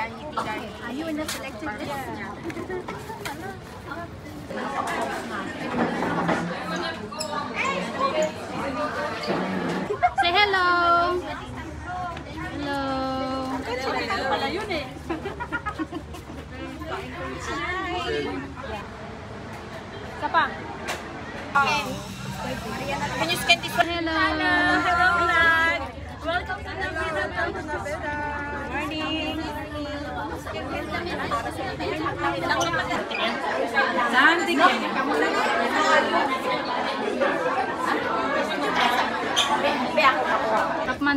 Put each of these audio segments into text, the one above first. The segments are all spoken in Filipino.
Are you in the selected list? Say hello. Hello. Sapa. Can you scan this one? Hello. Hello, vlog. Welcome to Naveda. Morning.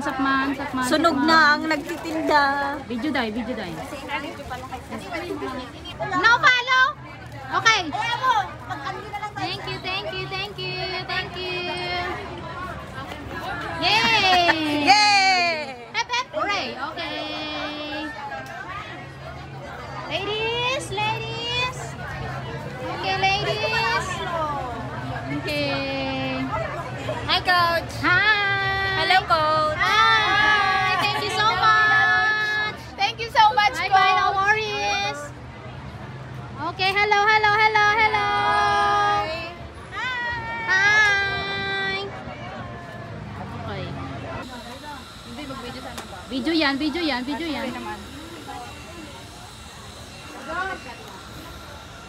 Sakman. Sunog na ang nagtitinda. Video day. No follow. Okay. Thank you. Yay! Yay! Hep, hooray. Okay. Ladies. Okay, ladies. Okay. Hi, Coach. Hi. Hello, Coach. Hi. Thank you so much. Thank you so much, Bye, Coach. no worries. Okay, hello. Hi. Hi. Okay. Hindi, mag-video sana ba? Video yan.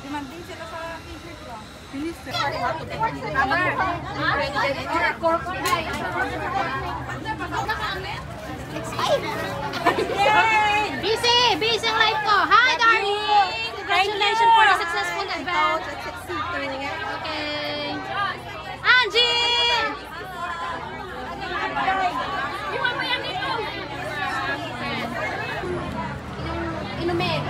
Demanding sila sa t-shirt ko. Finish. Busy ang life ko. Hi, darling. Congratulations for a successful event. Okay. Angie! Inumin.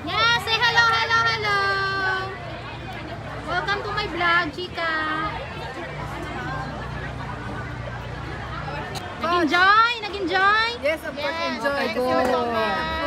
Yeah, say hello. Welcome to my vlog, Chika. Nag-enjoy? Yes, of course, enjoy. Go.